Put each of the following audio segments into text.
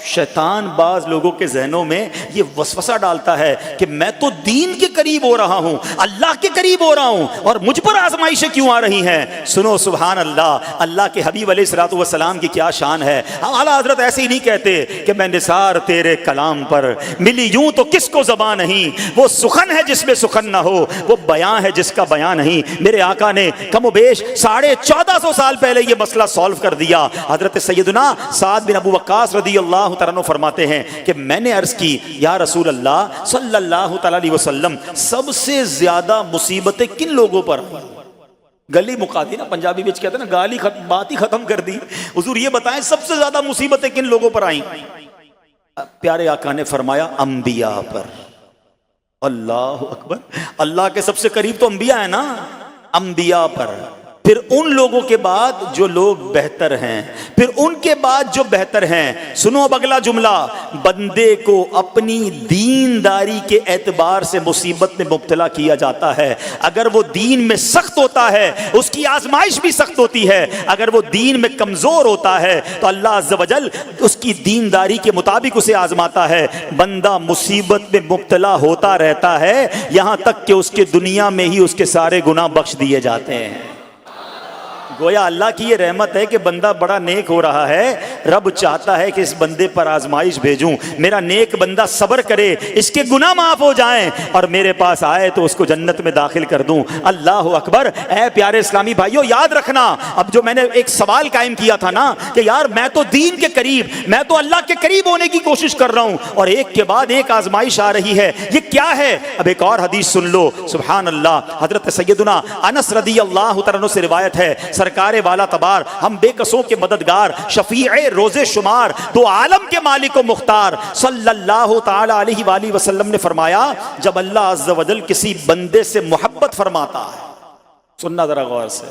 شیطان بعض لوگوں کے ذہنوں میں یہ وسوسہ ڈالتا ہے کہ میں تو دین کے قریب ہو رہا ہوں، اللہ کے قریب ہو رہا ہوں، اور مجھ پر آزمائشیں کیوں آ رہی ہیں؟ سنو سبحان اللہ، اللہ کے حبیب علیہ الصلوۃ والسلام کی کیا شان ہے۔ اعلیٰ حضرت ایسے ہی نہیں کہتے کہ میں نثار تیرے کلام پر، ملی یوں تو کس کو زبان نہیں، وہ سخن ہے جس میں سخن نہ ہو، وہ بیان ہے جس کا بیان نہیں۔ میرے آقا نے کم و بیش 1450 سال پہلے یہ مسئلہ سالو کر دیا۔ حضرت سیدنا سعد بن ابو وقاص رضی اللہ تعالیٰ عنہ فرماتے ہیں کہ میں نے عرض کی یا رسول اللہ صلی اللہ تعالیٰ علیہ وسلم، سب سے زیادہ مصیبتیں کن لوگوں پر؟ گلی مکا دی نا، پنجابی بچ کہتے ہیں نا، گالی بات ہی ختم کر دی۔ حضور یہ بتائیں سب سے زیادہ مصیبتیں کن لوگوں پر آئیں؟ پیارے آقا نے فرمایا انبیاء پر۔ اللہ اکبر، اللہ کے سب سے قریب تو انبیاء ہیں نا، انبیاء پر، پھر ان لوگوں کے بعد جو لوگ بہتر ہیں، پھر ان کے بعد جو بہتر ہیں۔ سنو اب اگلا جملہ، بندے کو اپنی دینداری کے اعتبار سے مصیبت میں مبتلا کیا جاتا ہے۔ اگر وہ دین میں سخت ہوتا ہے اس کی آزمائش بھی سخت ہوتی ہے، اگر وہ دین میں کمزور ہوتا ہے تو اللہ عز و جل اس کی دینداری کے مطابق اسے آزماتا ہے۔ بندہ مصیبت میں مبتلا ہوتا رہتا ہے یہاں تک کہ اس کے دنیا میں ہی اس کے سارے گناہ بخش دیے جاتے ہیں۔ گویا اللہ کی یہ رحمت ہے کہ بندہ بڑا نیک ہو رہا ہے، رب چاہتا ہے کہ اس بندے پر آزمائش بھیجوں، میرا نیک بندہ صبر کرے، اس کے گناہ معاف ہو جائیں اور میرے پاس آئے تو اس کو جنت میں داخل کر دوں۔ اللہ اکبر۔ اے پیارے اسلامی بھائیوں، یاد رکھنا، اب جو میں نے ایک سوال قائم کیا تھا نا کہ یار میں تو دین کے قریب، میں تو اللہ کے قریب ہونے کی کوشش کر رہا ہوں اور ایک کے بعد ایک آزمائش آ رہی ہے، یہ کیا ہے؟ اب ایک اور حدیث سن لو، سبحان اللہ۔ حضرت سیدنا انس رضی اللہ تعالیٰ عنہ سے روایت ہے، سرکار والا تبار، ہم بے کسوں کے مددگار، شفیع روز شمار، دو عالم کے مالک و مختار، صلی اللہ تعالی علیہ وآلہ وسلم نے فرمایا، جب اللہ عز و جل کسی بندے سے محبت فرماتا ہے، سننا ذرا غور سے،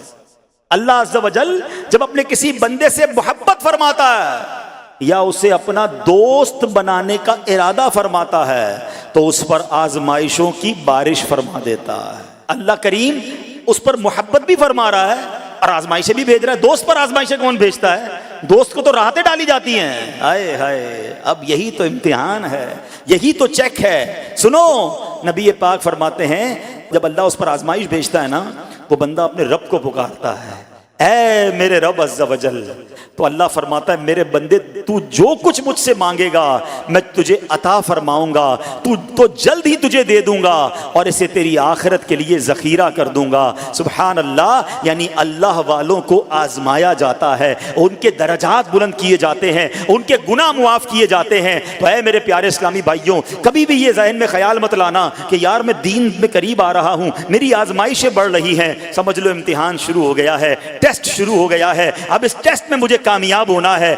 اللہ عز و جل جب اپنے کسی بندے سے محبت فرماتا ہے یا اسے اپنا دوست بنانے کا ارادہ فرماتا ہے تو اس پر آزمائشوں کی بارش فرما دیتا ہے۔ اللہ کریم اس پر محبت بھی فرما رہا ہے اور آزمائشیں بھی بھیج رہا ہے۔ دوست پر آزمائشیں کون بھیجتا ہے؟ دوست کو تو راحتیں ڈالی جاتی ہیں۔ ہائے ہائے، اب یہی تو امتحان ہے، یہی تو چیک ہے۔ سنو، نبی پاک فرماتے ہیں جب اللہ اس پر آزمائش بھیجتا ہے نا، وہ بندہ اپنے رب کو پکارتا ہے، اے میرے رب عز و جل، تو اللہ فرماتا ہے میرے بندے تو جو کچھ مجھ سے مانگے گا میں تجھے عطا فرماؤں گا، تو جلد ہی تجھے دے دوں گا اور اسے تیری آخرت کے لیے ذخیرہ کر دوں گا۔ سبحان اللہ۔ یعنی اللہ والوں کو آزمایا جاتا ہے، ان کے درجات بلند کیے جاتے ہیں، ان کے گناہ معاف کیے جاتے ہیں۔ تو اے میرے پیارے اسلامی بھائیوں، کبھی بھی یہ ذہن میں خیال مت لانا کہ یار میں دین میں قریب آ رہا ہوں، میری آزمائشیں بڑھ رہی ہیں۔ سمجھ لو امتحان شروع ہو گیا ہے، ٹیسٹ شروع ہو گیا ہے، اب اس ٹیسٹ میں مجھے کامیاب ہونا ہے۔